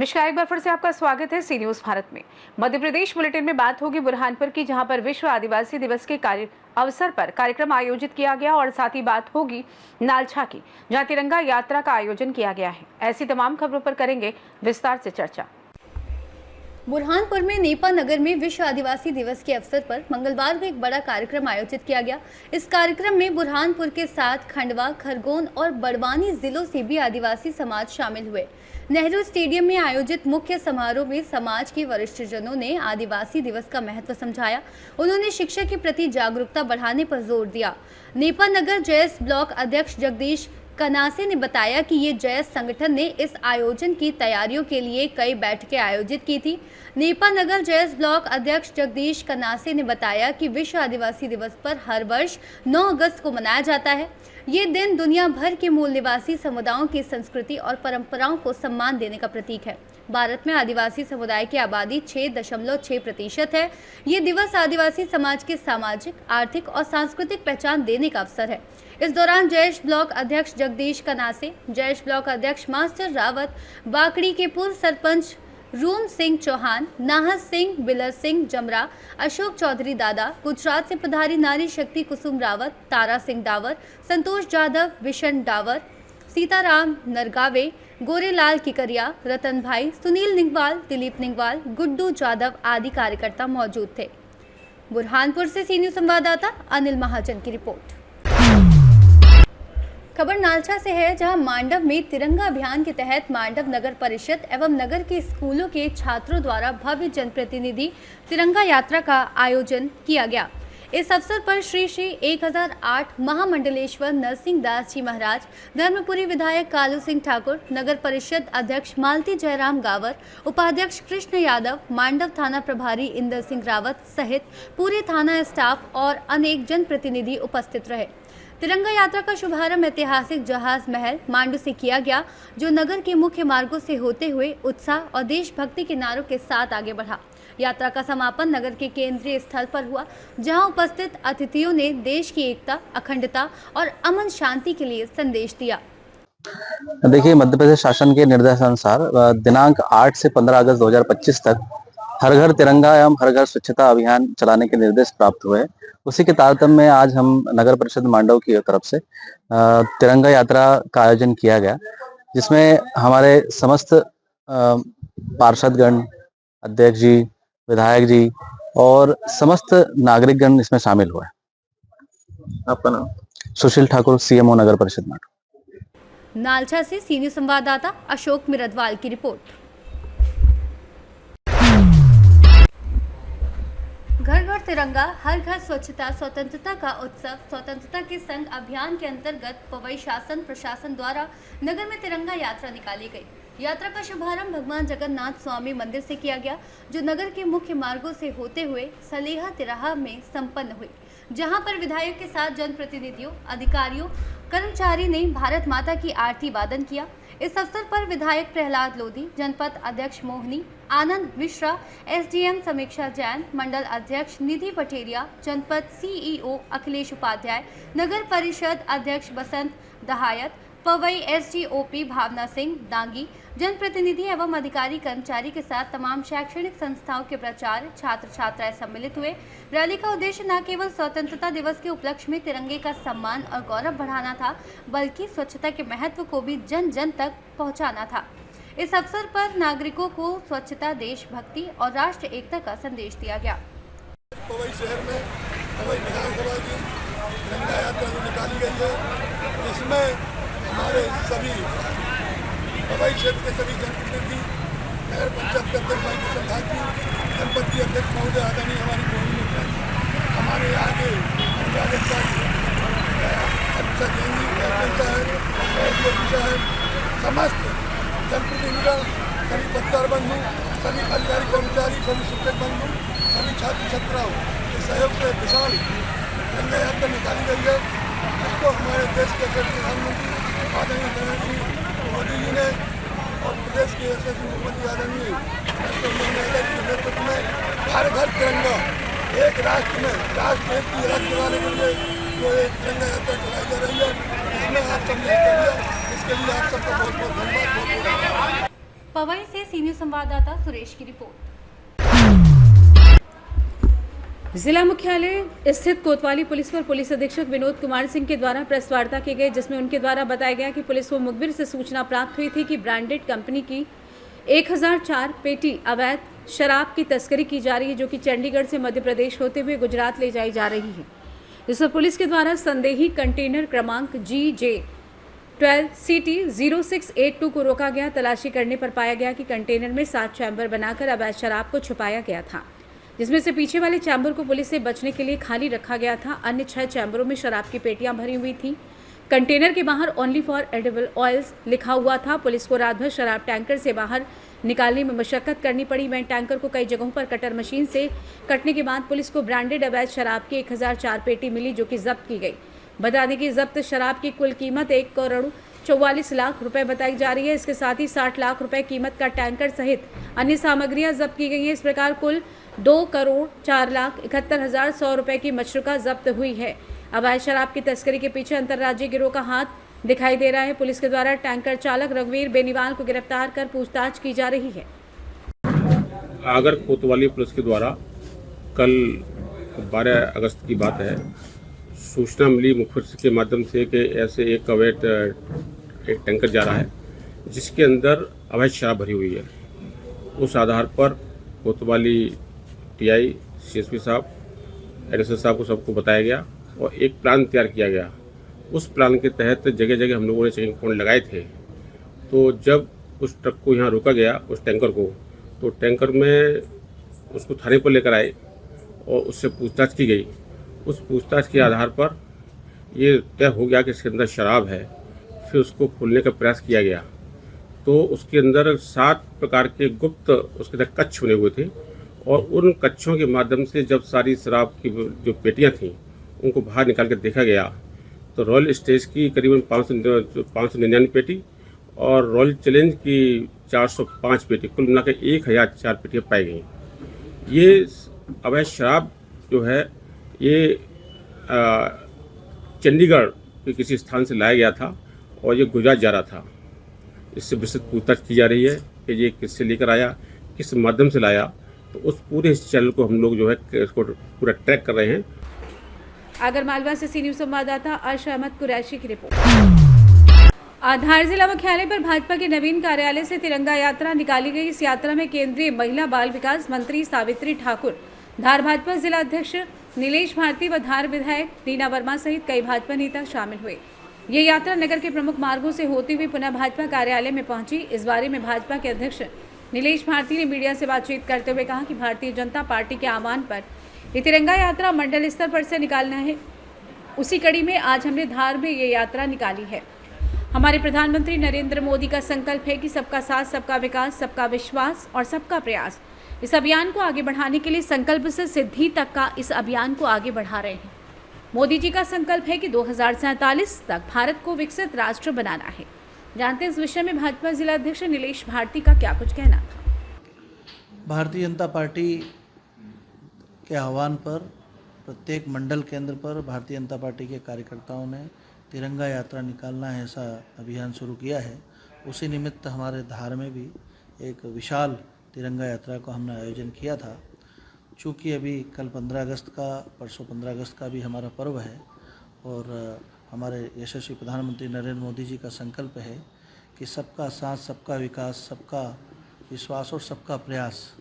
नमस्कार, एक बार फिर से आपका स्वागत है सी न्यूज भारत में। मध्य प्रदेश बुलेटिन में बात होगी बुरहानपुर की, जहां पर विश्व आदिवासी दिवस के अवसर पर कार्यक्रम आयोजित किया गया और साथ ही बात होगी नालछा की, जहां तिरंगा यात्रा का आयोजन किया गया है। ऐसी तमाम खबरों पर करेंगे विस्तार से चर्चा। बुरहानपुर में नेपा नगर में विश्व आदिवासी दिवस के अवसर पर मंगलवार को एक बड़ा कार्यक्रम आयोजित किया गया। इस कार्यक्रम में बुरहानपुर के साथ खंडवा, खरगोन और बड़वानी जिलों से भी आदिवासी समाज शामिल हुए। नेहरू स्टेडियम में आयोजित मुख्य समारोह में समाज के वरिष्ठजनों ने आदिवासी दिवस का महत्व समझाया। उन्होंने शिक्षा के प्रति जागरूकता बढ़ाने पर जोर दिया। नेपा नगर जेएस ब्लॉक अध्यक्ष जगदीश कनासे ने बताया कि ये जेएस संगठन ने इस आयोजन की तैयारियों के लिए कई बैठकें आयोजित की थी। नेपा नगर जेएस ब्लॉक अध्यक्ष जगदीश कनासे ने बताया कि विश्व आदिवासी दिवस पर हर वर्ष 9 अगस्त को मनाया जाता है। ये दिन दुनिया भर के मूल निवासी समुदायों की संस्कृति और परंपराओं को सम्मान देने का प्रतीक है। भारत में आदिवासी समुदाय की आबादी 6.6% है। ये दिवस आदिवासी समाज के सामाजिक, आर्थिक और सांस्कृतिक पहचान देने का अवसर है। इस दौरान जयेश ब्लॉक अध्यक्ष जगदीश कनासे, जयेश ब्लॉक अध्यक्ष मास्टर रावत, बाकड़ी के पूर्व सरपंच रूम सिंह चौहान, नाहस सिंह, बिलर सिंह जमरा, अशोक चौधरी दादा, गुजरात से पधारी नारी शक्ति कुसुम रावत, तारा सिंह डावर, संतोष जाधव, विशन डावर, सीताराम नरगावे, गोरेलाल किकरिया, रतन भाई, सुनील निंगवाल, दिलीप निंगवाल, गुड्डू जाधव आदि कार्यकर्ता मौजूद थे। बुरहानपुर से सी न्यूज संवाददाता अनिल महाजन की रिपोर्ट। खबर नालछा से है, जहां मांडव में तिरंगा अभियान के तहत मांडव नगर परिषद एवं नगर के स्कूलों के छात्रों द्वारा भव्य जनप्रतिनिधि तिरंगा यात्रा का आयोजन किया गया। इस अवसर पर श्री 1008 महामंडलेश्वर नरसिंह दास जी महाराज, धर्मपुरी विधायक कालू सिंह ठाकुर, नगर परिषद अध्यक्ष मालती जयराम गावर, उपाध्यक्ष कृष्ण यादव, मांडव थाना प्रभारी इंदर सिंह रावत सहित पूरे थाना स्टाफ और अनेक जनप्रतिनिधि उपस्थित रहे। तिरंगा यात्रा का शुभारंभ ऐतिहासिक जहाज महल मांडू से किया गया, जो नगर के मुख्य मार्गों से होते हुए उत्साह और देशभक्ति के नारों के साथ आगे बढ़ा। यात्रा का समापन नगर के केंद्रीय स्थल पर हुआ, जहां उपस्थित अतिथियों ने देश की एकता, अखंडता और अमन शांति के लिए संदेश दिया। देखिए, मध्य प्रदेश शासन के निर्देशानुसार दिनांक 8 से 15 अगस्त 2025 तक हर घर तिरंगा एवं हर घर स्वच्छता अभियान चलाने के निर्देश प्राप्त हुए। उसी के तारतम्य में आज हम नगर परिषद मांडव की तरफ से तिरंगा यात्रा का आयोजन किया गया, जिसमें हमारे समस्त पार्षदगण, अध्यक्ष जी, विधायक जी और समस्त नागरिकगण इसमें शामिल हुए। आपका नाम? सुशील ठाकुर, सीएमओ नगर परिषद मांडव। नालछा से सी न्यूज संवाददाता अशोक मिरदवाल की रिपोर्ट। घर घर तिरंगा, हर घर स्वच्छता, स्वतंत्रता का उत्सव, स्वतंत्रता के संग अभियान के अंतर्गत पवई शासन प्रशासन द्वारा नगर में तिरंगा यात्रा निकाली गई। यात्रा का शुभारंभ भगवान जगन्नाथ स्वामी मंदिर से किया गया, जो नगर के मुख्य मार्गों से होते हुए सलेहा तिराहा में संपन्न हुई, जहां पर विधायक के साथ जनप्रतिनिधियों, अधिकारियों, कर्मचारी ने भारत माता की आरती वादन किया। इस अवसर पर विधायक प्रहलाद लोधी, जनपद अध्यक्ष मोहनी आनंद मिश्रा, एसडीएम समीक्षा जैन, मंडल अध्यक्ष निधि पटेरिया, जनपद सीईओ अखिलेश उपाध्याय, नगर परिषद अध्यक्ष बसंत दहायत, पवई एसडीओपी भावना सिंह दांगी, जनप्रतिनिधि एवं अधिकारी कर्मचारी के साथ तमाम शैक्षणिक संस्थाओं के प्राचार्य, छात्र छात्राएं सम्मिलित हुए। रैली का उद्देश्य न केवल स्वतंत्रता दिवस के उपलक्ष्य में तिरंगे का सम्मान और गौरव बढ़ाना था, बल्कि स्वच्छता के महत्व को भी जन जन तक पहुंचाना था। इस अवसर पर नागरिकों को स्वच्छता, देशभक्ति और राष्ट्र एकता का संदेश दिया गया। पवई शहर में पवई विधानसभा की तिरंगा यात्रा निकाली गई है, जिसमें हमारे सभी पवई क्षेत्र के सभी जनप्रतिनिधि, नगर पंचायत के अध्यक्ष भाई किशन ठाकुर, जनपद की अध्यक्ष महोदय आदरणीय हमारी मोहनी, हमारे यहाँ के अच्छा है, समस्त जनप्रतिनिधिगण, सभी पत्रकार बंधु, सभी अधिकारी कर्मचारी, सभी शिक्षक बंधु, सभी छात्र छात्राओं के सहयोग से विशाल तिरंगा यात्रा निकाली गई है, जिसको हमारे देश के प्रधानमंत्री आदरणीय नरेंद्र मोदी जी ने और प्रदेश के यशस्वी मुख्यमंत्री आदरणीय डॉक्टर मोदी के नेतृत्व में हर घर तिरंगा, एक राष्ट्र में राष्ट्र एक की रक्षा कराने के लिए जो एक तिरंगा यात्रा चलाई जा रही है, इसमें आप सब ने इसके लिए आप सबका बहुत बहुत धन्यवाद। पवई से सीनियर संवाददाता सुरेश की रिपोर्ट। जिला मुख्यालय स्थित कोतवाली पुलिस पर पुलिस अधीक्षक विनोद कुमार सिंह के द्वारा प्रेस वार्ता की गई, जिसमें उनके द्वारा बताया गया कि पुलिस को मुखबिर से सूचना प्राप्त हुई थी कि ब्रांडेड कंपनी की 1004 पेटी अवैध शराब की तस्करी की जा रही है, जो कि चंडीगढ़ से मध्य प्रदेश होते हुए गुजरात ले जाई जा रही है। जिस पर पुलिस के द्वारा संदेही कंटेनर क्रमांक GJ12CT0682 को रोका गया। तलाशी करने पर पाया गया कि कंटेनर में 7 चैम्बर बनाकर अवैध शराब को छुपाया गया था, जिसमें से पीछे वाले चैम्बर को पुलिस से बचने के लिए खाली रखा गया था। अन्य 6 चैम्बरों में शराब की पेटियां भरी हुई थी। कंटेनर के बाहर ओनली फॉर एडिबल ऑयल्स लिखा हुआ था। पुलिस को रात भर शराब टैंकर से बाहर निकालने में मशक्कत करनी पड़ी। वहीं टैंकर को कई जगहों पर कटर मशीन से कटने के बाद पुलिस को ब्रांडेड अवैध शराब की 1004 पेटी मिली, जो कि जब्त की गई। बता दें कि जब्त शराब की कुल कीमत 1,44,00,000 रुपए बताई जा रही है। इसके साथ ही 60 लाख रुपए कीमत का टैंकर सहित अन्य सामग्रियां जब्त की गई हैं। इस प्रकार कुल 2,04,71,100 रुपए की मशरूका जब्त हुई है। अवैध शराब की तस्करी के पीछे अंतर्राज्यीय गिरोह का हाथ दिखाई दे रहा है। पुलिस के द्वारा टैंकर चालक रघुवीर बेनीवाल को गिरफ्तार कर पूछताछ की जा रही है। आगर कोतवाली पुलिस के द्वारा कल 12 अगस्त की बात है, सूचना मिली मुखबिर के माध्यम से कि ऐसे एक अवैध एक टैंकर जा रहा है जिसके अंदर अवैध शराब भरी हुई है। उस आधार पर कोतवाली टीआई, सीएसपी साहब, एडीएसपी साहब को सबको बताया गया और एक प्लान तैयार किया गया। उस प्लान के तहत जगह जगह हम लोगों ने चेकिंग पॉइंट लगाए थे। तो जब उस ट्रक को यहाँ रोका गया, उस टैंकर को, तो टैंकर में उसको थाने पर लेकर आए और उससे पूछताछ की गई। उस पूछताछ के आधार पर ये तय हो गया कि इसके अंदर शराब है। फिर उसको खोलने का प्रयास किया गया तो उसके अंदर 7 प्रकार के गुप्त उसके अंदर कच्छ बने हुए थे और उन कच्छों के माध्यम से जब सारी शराब की जो पेटियां थीं उनको बाहर निकाल कर देखा गया तो रॉयल स्टेज की करीबन 599 पेटी और रॉयल चैलेंज की 405 पेटी, कुल मिलाकर 1004 पेटियाँ पाई गई। ये अवैध शराब जो है ये चंडीगढ़ के किसी स्थान से लाया गया था और ये गुजरात जा रहा था। इससे विस्तृत पूछताछ की जा रही है कि ये किससे लेकर आया, किस माध्यम से लाया। तो उस पूरे चैनल को हम लोग जो है इसको पूरा ट्रैक कर रहे हैं। आगर मालवा से सी न्यूज संवाददाता अर्श अहमद कुरैशी की रिपोर्ट। धार जिला मुख्यालय पर भाजपा के नवीन कार्यालय से तिरंगा यात्रा निकाली गई। इस यात्रा में केंद्रीय महिला बाल विकास मंत्री सावित्री ठाकुर, धार भाजपा जिला अध्यक्ष नीलेश भारती व धार विधायक रीना वर्मा सहित कई भाजपा नेता शामिल हुए। ये यात्रा नगर के प्रमुख मार्गों से होती हुई पुनः भाजपा कार्यालय में पहुंची। इस बारे में भाजपा के अध्यक्ष नीलेश भारती ने मीडिया से बातचीत करते हुए कहा कि भारतीय जनता पार्टी के आह्वान पर ये तिरंगा यात्रा मंडल स्तर पर से निकालना है। उसी कड़ी में आज हमने धार में ये यात्रा निकाली है। हमारे प्रधानमंत्री नरेंद्र मोदी का संकल्प है कि सबका साथ, सबका विकास, सबका विश्वास और सबका प्रयास। इस अभियान को आगे बढ़ाने के लिए संकल्प से सिद्धि तक का इस अभियान को आगे बढ़ा रहे हैं। मोदी जी का संकल्प है कि 2047 तक भारत को विकसित राष्ट्र बनाना है। जानते हैं इस विषय में भाजपा जिला अध्यक्ष नीलेश भारती का क्या कुछ कहना था। भारतीय जनता पार्टी के आह्वान पर प्रत्येक मंडल केंद्र पर भारतीय जनता पार्टी के कार्यकर्ताओं ने तिरंगा यात्रा निकालना है ऐसा अभियान शुरू किया है। उसी निमित्त हमारे धार में भी एक विशाल तिरंगा यात्रा को हमने आयोजन किया था। चूँकि अभी कल 15 अगस्त का, परसों 15 अगस्त का भी हमारा पर्व है और हमारे यशस्वी प्रधानमंत्री नरेंद्र मोदी जी का संकल्प है कि सबका साथ, सबका विकास, सबका विश्वास और सबका प्रयास।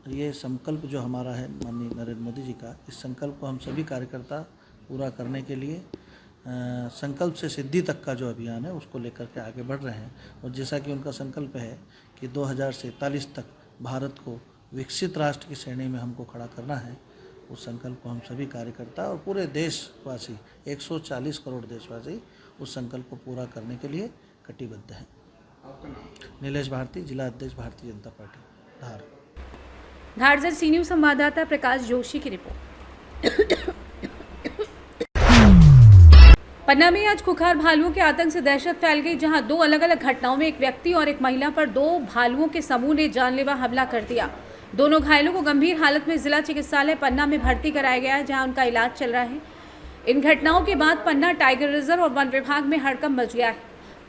ये संकल्प जो हमारा है माननीय नरेंद्र मोदी जी का, इस संकल्प को हम सभी कार्यकर्ता पूरा करने के लिए संकल्प से सिद्धि तक का जो अभियान है उसको लेकर के आगे बढ़ रहे हैं। और जैसा कि उनका संकल्प है कि 2047 तक भारत को विकसित राष्ट्र की श्रेणी में हमको खड़ा करना है, उस संकल्प को हम सभी कार्यकर्ता और पूरे देशवासी 140 करोड़ देशवासी उस संकल्प को पूरा करने के लिए कटिबद्ध हैं। नीलेश भारती, जिला अध्यक्ष भारतीय जनता पार्टी, धार। धार से सी न्यूज संवाददाता प्रकाश जोशी की रिपोर्ट। पन्ना में आज खुखार भालुओं के आतंक से दहशत फैल गई, जहां 2 अलग अलग घटनाओं में एक व्यक्ति और एक महिला पर 2 भालुओं के समूह ने जानलेवा हमला कर दिया। दोनों घायलों को गंभीर हालत में जिला चिकित्सालय पन्ना में भर्ती कराया गया है, जहां उनका इलाज चल रहा है। इन घटनाओं के बाद पन्ना टाइगर रिजर्व और वन विभाग में हड़कंप मच गया है।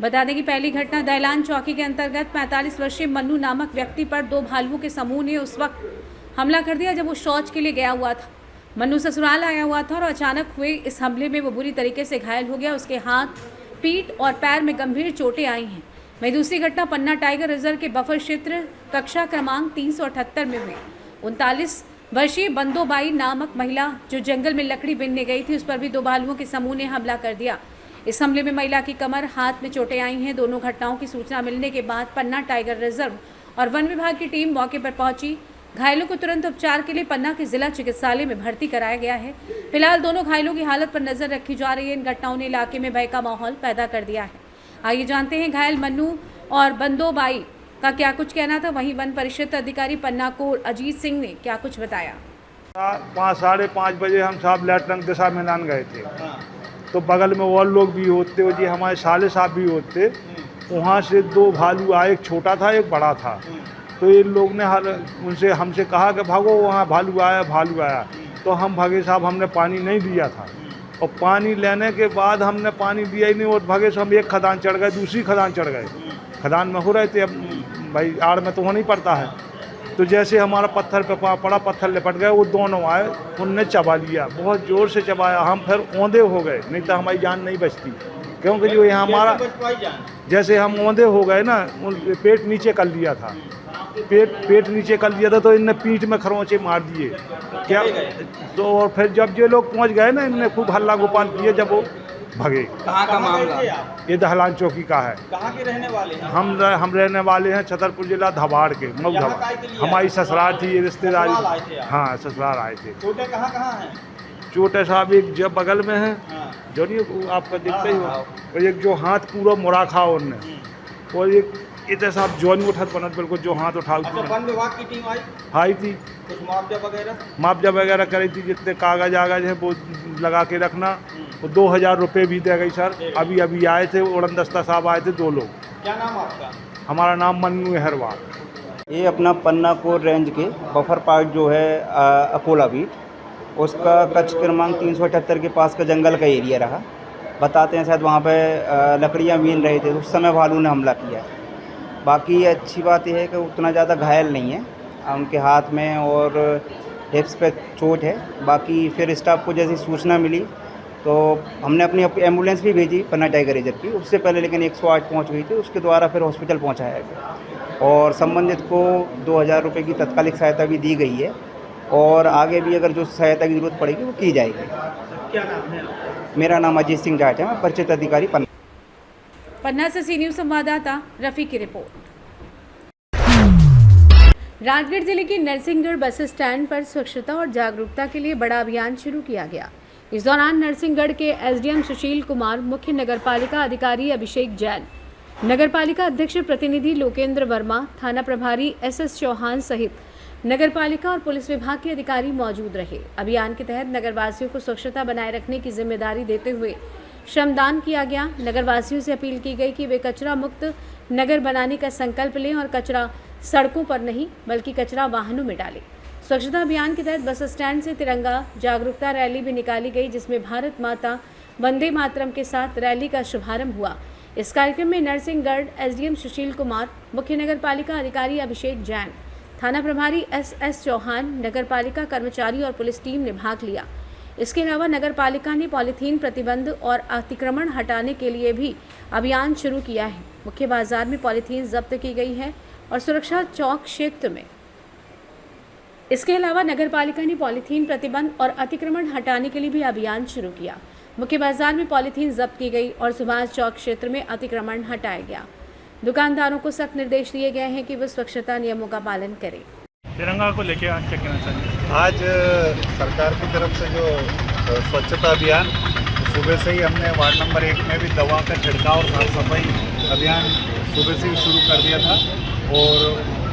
बता दें कि पहली घटना दैलान चौकी के अंतर्गत 45 वर्षीय मन्नू नामक व्यक्ति पर 2 भालुओं के समूह ने उस वक्त हमला कर दिया जब वो शौच के लिए गया हुआ था। मन्नू ससुराल आया हुआ था और अचानक हुए इस हमले में वो बुरी तरीके से घायल हो गया। उसके हाथ, पीठ और पैर में गंभीर चोटें आई हैं। वहीं दूसरी घटना पन्ना टाइगर रिजर्व के बफर क्षेत्र कक्षा क्रमांक 378 में हुई। 39 वर्षीय बंदोबाई नामक महिला जो जंगल में लकड़ी बीनने गई थी, उस पर भी 2 भालुओं के समूह ने हमला कर दिया। इस हमले में महिला की कमर, हाथ में चोटें आई हैं। दोनों घटनाओं की सूचना मिलने के बाद पन्ना टाइगर रिजर्व और वन विभाग की टीम मौके पर पहुंची। घायलों को तुरंत उपचार के लिए पन्ना के जिला चिकित्सालय में भर्ती कराया गया है। फिलहाल दोनों घायलों की हालत पर नजर रखी जा रही है। इन घटनाओं ने इलाके में भय का माहौल पैदा कर दिया है। आइए जानते हैं घायल मन्नू और बंदोबाई का क्या कुछ कहना था। वहीं वन परिषद अधिकारी पन्ना को अजीत सिंह ने क्या कुछ बताया। 5-5:30 बजे हम साहब लैटरंग दिशा में नान गए थे, तो बगल में और लोग भी होते, जी हमारे साले साहब भी होते। वहाँ से 2 भालू आए, एक छोटा था एक बड़ा था। तो इन लोग ने उनसे हमसे कहा कि भागो, वहाँ भालू आया। तो हम भागे साहब, हमने पानी नहीं दिया था और पानी लेने के बाद हमने पानी दिया ही नहीं और भागे से हम एक खदान चढ़ गए, दूसरी खदान चढ़ गए। खदान में हो रहे थे, अब भाई आड़ में तो होना ही पड़ता है। तो जैसे हमारा पत्थर पे पड़ा, पत्थर लिपट गए, वो दोनों आए, उनने चबा लिया, बहुत ज़ोर से चबाया। हम फिर औंधे हो गए, नहीं तो हमारी जान नहीं बचती, क्योंकि जो यहाँ हमारा जैसे हम औंधे हो गए ना, पेट नीचे कर लिया था, पेट नीचे कर लिया था, तो इनने पीठ में खरोंचे मार दिए क्या। तो और फिर जब ये लोग पहुँच गए ना, इनने खूब हल्ला गोपाल किए, जब वो भगे। कहाँ का मामला? ये दहलान चौकी का है। कहाँ के रहने वाले हैं? हम रहने वाले हैं छतरपुर जिला धबाड़ के, मऊ धबाड़। हमारी ससुराल थी, ये रिश्तेदारी। हाँ, ससुराल आए थे। चोटें कहाँ है? चोटें साहब एक जब बगल में है, जो नहीं आपका देखते ही हो, और एक जो हाथ पूरा मुड़ा खा उनने, और एक इतने साहब जो नहीं उठा बनत, बिल्कुल जो हाथ उठा। अच्छा, वन विभाग की टीम आई थी, कुछ मुआवजा वगैरह करी थी, जितने कागज है वो लगा के रखना। तो 2000 रुपये भी दे गई सर। अभी आए थे, उड़न दस्ता साहब आए थे, 2 लोग। क्या नाम आपका? हमारा नाम मन्नू अहरवाल। ये अपना पन्ना कोर रेंज के बफर पार्ट जो है अकोला बीट, उसका कच्छ क्रमांक 378 के पास का जंगल का एरिया रहा। बताते हैं शायद वहाँ पे लकड़ियाँ बीन रहे थे, उस समय भालू ने हमला किया। बाकी अच्छी बात यह है कि उतना ज़्यादा घायल नहीं है, उनके हाथ में और हिप्स पे चोट है। बाकी फिर स्टाफ को जैसी सूचना मिली तो हमने अपनी एम्बुलेंस भी भेजी पन्ना टाइगर रिजर्व की, उससे पहले लेकिन 108 पहुँच गई थी, उसके द्वारा फिर हॉस्पिटल पहुँचाया गया और संबंधित को 2000 रुपये की तत्कालिक सहायता भी दी गई है और आगे भी अगर जो सहायता की ज़रूरत पड़ेगी वो की जाएगी। क्या नाम है? मेरा नाम अजीत सिंह जाट है, मैं परिचित अधिकारी पन्ना से सी न्यूज़ संवाददाता रफ़ी की रिपोर्ट। राजगढ़ जिले के नरसिंहगढ़ बस स्टैंड पर स्वच्छता और जागरूकता के लिए बड़ा अभियान शुरू किया गया। इस दौरान नरसिंहगढ़ के एसडीएम सुशील कुमार, मुख्य नगरपालिका अधिकारी अभिषेक जैन, नगरपालिका अध्यक्ष प्रतिनिधि लोकेंद्र वर्मा, थाना प्रभारी एसएस चौहान सहित नगरपालिका और पुलिस विभाग के अधिकारी मौजूद रहे। अभियान के तहत नगरवासियों को स्वच्छता बनाए रखने की जिम्मेदारी देते हुए श्रमदान किया गया। नगरवासियों से अपील की गई कि वे कचरा मुक्त नगर बनाने का संकल्प लें और कचरा सड़कों पर नहीं बल्कि कचरा वाहनों में डालें। स्वच्छता अभियान के तहत बस स्टैंड से तिरंगा जागरूकता रैली भी निकाली गई, जिसमें भारत माता वंदे मातरम के साथ रैली का शुभारंभ हुआ। इस कार्यक्रम में नरसिंहगढ़ एसडीएम सुशील कुमार, मुख्य नगरपालिका अधिकारी अभिषेक जैन, थाना प्रभारी एसएस चौहान, नगरपालिका कर्मचारी और पुलिस टीम ने भाग लिया। इसके अलावा नगरपालिका ने पॉलीथीन प्रतिबंध और अतिक्रमण हटाने के लिए भी अभियान शुरू किया है। मुख्य बाजार में पॉलीथीन जब्त की गई है और सुरक्षा चौक क्षेत्र में। इसके अलावा नगरपालिका ने पॉलीथीन प्रतिबंध और अतिक्रमण हटाने के लिए भी अभियान शुरू किया। मुख्य बाजार में पॉलीथीन जब्त की गई और सुभाष चौक क्षेत्र में अतिक्रमण हटाया गया। दुकानदारों को सख्त निर्देश दिए गए हैं कि वो स्वच्छता नियमों का पालन करें। तिरंगा को लेके आज क्या कहना चाहिए? आज सरकार की तरफ से जो स्वच्छता अभियान, सुबह से ही हमने वार्ड नंबर 1 में भी दवा का छिड़काव और साफ सफाई अभियान सुबह से ही शुरू कर दिया था और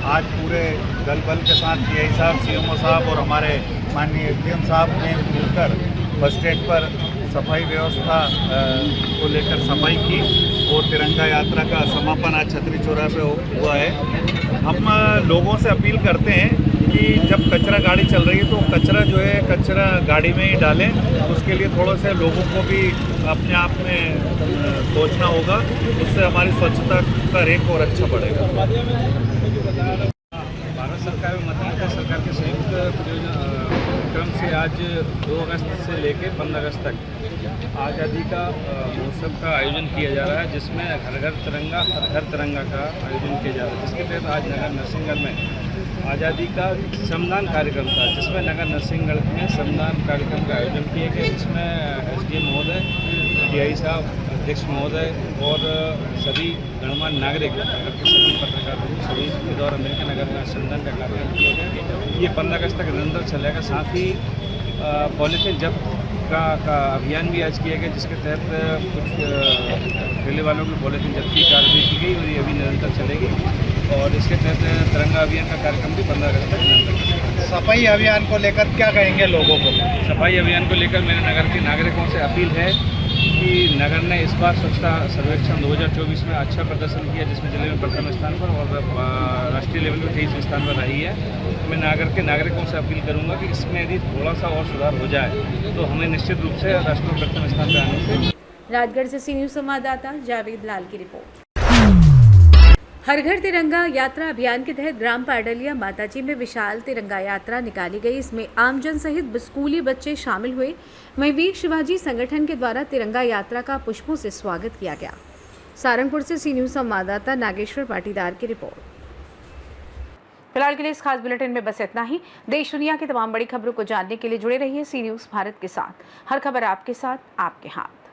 आज पूरे दल बल के साथ पीआई साहब, सीएमओ साहब और हमारे माननीय एसडीएम साहब ने मिलकर बस स्टैंड पर सफाई व्यवस्था को लेकर सफाई की और तिरंगा यात्रा का समापन आज छतरी चौराहे पे हुआ है। हम लोगों से अपील करते हैं कि जब कचरा गाड़ी चल रही है तो कचरा जो है कचरा गाड़ी में ही डालें। उसके लिए थोड़ा सा लोगों को भी अपने आप में सोचना होगा, उससे हमारी स्वच्छता का रैंक और अच्छा बढ़ेगा। भारत सरकार और मध्य प्रदेश सरकार के संयुक्त क्रम से आज 2 अगस्त से लेकर 15 अगस्त तक आज़ादी का महोत्सव का आयोजन किया जा रहा है, जिसमें घर घर तिरंगा हर घर तिरंगा का आयोजन किया जा रहा है। जिसके तहत आज नगर नरसिंहगढ़ में आज़ादी का श्रमदान कार्यक्रम था, जिसमें नगर नरसिंहगढ़ में श्रमदान कार्यक्रम का आयोजन किया गया, जिसमें SDM महोदय, DI साहब, अध्यक्ष महोदय और सभी गणमान्य नागरिक, नगर के सभी पत्रकार सभी के द्वारा मिलकर नगर में श्रमदान का कार्यक्रम किया गया। ये 15 अगस्त तक निरंतर चलेगा। साथ ही पॉलीथीन जब्त का अभियान भी आज किया गया, जिसके तहत कुछ ठेले वालों की पॉलीथीन जब्त की कार्रवाई की गई और ये अभी निरंतर चलेगी। और इसके तहत तिरंगा अभियान का कार्यक्रम भी 15 अगस्त तक निरंतर चलेगा। सफाई अभियान को लेकर क्या कहेंगे लोगों को? सफाई अभियान को लेकर मेरे नगर के नागरिकों से अपील है कि नगर ने इस बार स्वच्छता सर्वेक्षण 2024 में अच्छा प्रदर्शन किया, जिसमें जिले में प्रथम स्थान पर और राष्ट्रीय लेवल पर 23वें स्थान पर रही है। मैं नगर के नागरिकों से अपील करूंगा कि इसमें यदि थोड़ा सा और सुधार हो जाए तो हमें निश्चित रूप से राष्ट्र में प्रथम स्थान पर आने से। राजगढ़ से सी न्यूज़ संवाददाता जावेद लाल की रिपोर्ट। हर घर तिरंगा यात्रा अभियान के तहत ग्राम पाडलिया माताजी में विशाल तिरंगा यात्रा निकाली गई। इसमें आमजन सहित स्कूली बच्चे शामिल हुए। वहीं वीर शिवाजी संगठन के द्वारा तिरंगा यात्रा का पुष्पों से स्वागत किया गया। सारंगपुर से सी न्यूज़ संवाददाता नागेश्वर पाटीदार की रिपोर्ट। फिलहाल के लिए इस खास बुलेटिन में बस इतना ही। देश दुनिया की तमाम बड़ी खबरों को जानने के लिए जुड़े रहिए सी न्यूज़ भारत के साथ। हर खबर आपके साथ, आपके हाथ।